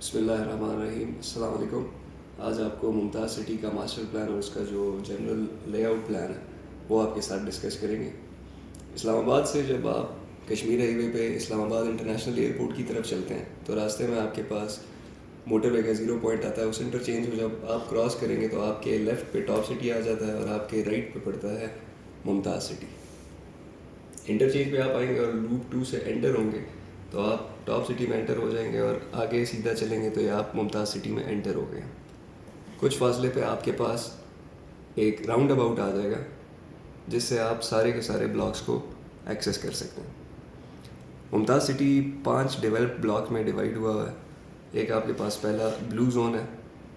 بسم اللہ الرحمن الرحیم. السلام علیکم. آج آپ کو ممتاز سٹی کا ماسٹر پلان اور اس کا جو جنرل لے آؤٹ پلان ہے وہ آپ کے ساتھ ڈسکس کریں گے. اسلام آباد سے جب آپ کشمیر ہائی وے پہ اسلام آباد انٹرنیشنل ایئرپورٹ کی طرف چلتے ہیں تو راستے میں آپ کے پاس موٹر وے کا 0 پوائنٹ آتا ہے. اس انٹرچینج کو جب آپ کراس کریں گے تو آپ کے لیفٹ پہ ٹاپ سٹی آ جاتا ہے اور آپ کے رائٹ پہ پڑتا ہے ممتاز سٹی. انٹرچینج پہ آپ آئیں گے اور لوپ 2 سے انٹر ہوں گے تو آپ ٹاپ سٹی میں انٹر ہو جائیں گے اور آگے سیدھا چلیں گے تو یہ آپ ممتاز سٹی میں انٹر ہو گئے. کچھ فاصلے پہ آپ کے پاس ایک راؤنڈ اباؤٹ آ جائے گا جس سے آپ سارے کے سارے بلاکس کو ایکسیس کر سکتے ہیں. ممتاز سٹی 5 ڈیولپڈ بلاک میں ڈیوائڈ ہوا ہوا ہے. ایک آپ کے پاس پہلا بلو زون ہے,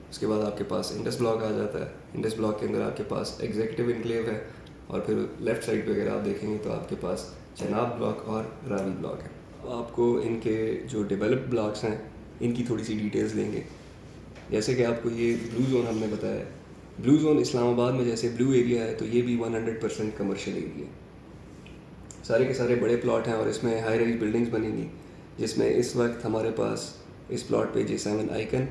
اس کے بعد آپ کے پاس انڈس بلاک آ جاتا ہے. انڈس بلاک کے اندر آپ کے پاس ایگزیکٹو انکلیو ہے اور پھر لیفٹ سائڈ پہ اگر آپ دیکھیں گے تو آپ کے پاس چناب بلاک اور راوی بلاک ہے. آپ کو ان کے جو ڈیولپڈ بلاکس ہیں ان کی تھوڑی سی ڈیٹیلز دیں گے. جیسے کہ آپ کو یہ بلو زون ہم نے بتایا ہے, بلو زون اسلام آباد میں جیسے بلو ایریا ہے تو یہ بھی 100% کمرشل ایریا ہے. سارے کے سارے بڑے پلاٹ ہیں اور اس میں ہائی رائز بلڈنگز بنیں گی, جس میں اس وقت ہمارے پاس اس پلاٹ پہ J7 آئیکن,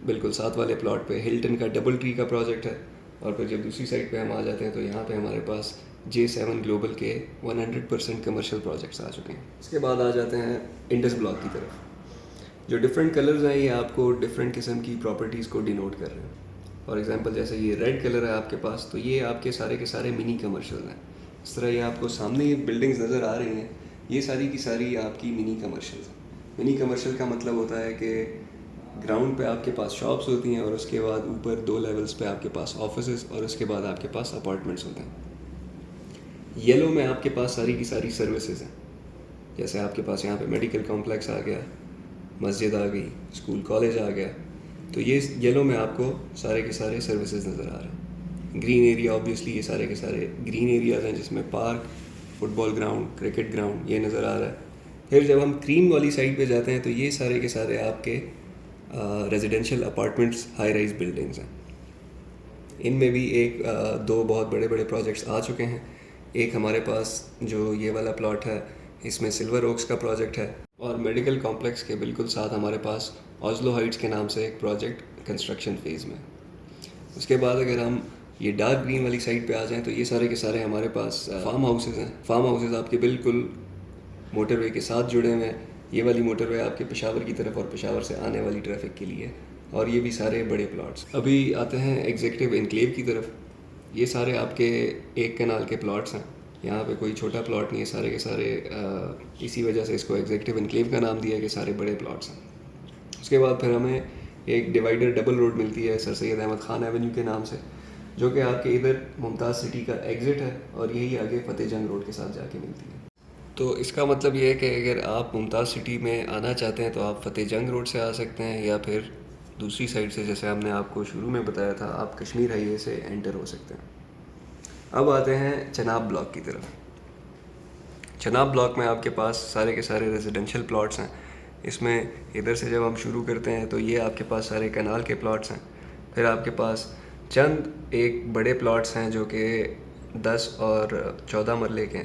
بالکل ساتھ والے پلاٹ پہ ہلٹن کا ڈبل ٹری کا پروجیکٹ ہے, اور پھر جب دوسری سائڈ پہ ہم آ جاتے ہیں تو یہاں پہ ہمارے پاس J7 گلوبل کے 100% کمرشل پروجیکٹس آ چکے ہیں. اس کے بعد آ جاتے ہیں انڈس بلاک کی طرف. جو ڈفرینٹ کلرز ہیں یہ آپ کو ڈفرینٹ قسم کی پراپرٹیز کو ڈینوٹ کر رہے ہیں. فار ایگزامپل جیسے یہ ریڈ کلر ہے آپ کے پاس تو یہ آپ کے سارے منی کمرشل ہیں. اس طرح یہ آپ کو سامنے یہ بلڈنگز نظر آ رہی ہیں, یہ ساری کی ساری آپ کی منی کمرشلز ہیں. منی کمرشل کا مطلب ہوتا ہے کہ گراؤنڈ پہ آپ کے پاس شاپس ہوتی ہیں اور اس کے بعد اوپر 2 لیولز پہ آپ کے پاس آفیسز اور اس کے بعد آپ کے پاس اپارٹمنٹس ہوتے ہیں. یلو میں آپ کے پاس ساری کی ساری سروسز ہیں, جیسے آپ کے پاس یہاں پہ میڈیکل کمپلیکس آ گیا, مسجد آ گئی, اسکول کالج آ گیا, تو یہ یلو میں آپ کو سارے کے سارے سروسز نظر آ رہے ہیں. گرین ایریا آبویسلی یہ سارے کے سارے گرین ایریاز ہیں جس میں پارک, فٹ بال گراؤنڈ, کرکٹ گراؤنڈ یہ نظر آ رہا ہے. پھر جب ہم کریم والی سائڈ پہ جاتے ہیں تو یہ سارے کے سارے آپ کے residential apartments high rise buildings ہیں. ان میں بھی 2 بہت بڑے بڑے پروجیکٹس آ چکے ہیں. ایک ہمارے پاس جو یہ والا پلاٹ ہے اس میں سلور اوکس کا پروجیکٹ ہے, اور میڈیکل کمپلیکس کے بالکل ساتھ ہمارے پاس اوزلو ہائٹس کے نام سے ایک پروجیکٹ کنسٹرکشن فیز میں. اس کے بعد اگر ہم یہ ڈارک گرین والی سائڈ پہ آ جائیں تو یہ سارے کے سارے ہمارے پاس فارم ہاؤسز ہیں. فارم ہاؤسز آپ کے بالکل موٹر وے کے ساتھ جڑے ہوئے ہیں. یہ والی موٹر وے آپ کے پشاور کی طرف اور پشاور سے آنے والی ٹریفک کے لیے, اور یہ بھی سارے بڑے پلاٹس. ابھی آتے ہیں ایگزیکٹو انکلیو کی طرف. یہ سارے آپ کے 1 کنال کے پلاٹس ہیں, یہاں پہ کوئی چھوٹا پلاٹ نہیں ہے, سارے کے سارے اسی وجہ سے اس کو ایگزیکٹو انکلیو کا نام دیا کہ سارے بڑے پلاٹس ہیں. اس کے بعد پھر ہمیں ایک ڈیوائڈر ڈبل روڈ ملتی ہے سر سید احمد خان ایونیو کے نام سے, جو کہ آپ کے ادھر ممتاز سٹی کا ایگزٹ ہے اور یہی آگے فتح جنگ روڈ کے ساتھ جا کے ملتی ہے. تو اس کا مطلب یہ ہے کہ اگر آپ ممتاز سٹی میں آنا چاہتے ہیں تو آپ فتح جنگ روڈ سے آ سکتے ہیں, یا پھر دوسری سائڈ سے جیسے ہم نے آپ کو شروع میں بتایا تھا آپ کشمیر ہائی وے سے انٹر ہو سکتے ہیں. اب آتے ہیں چناب بلاک کی طرف. چناب بلاک میں آپ کے پاس سارے کے سارے ریزیڈینشیل پلاٹس ہیں. اس میں ادھر سے جب ہم شروع کرتے ہیں تو یہ آپ کے پاس سارے کنال کے پلاٹس ہیں. پھر آپ کے پاس چند ایک بڑے پلاٹس ہیں جو کہ 10 اور 14 مرلے کے ہیں.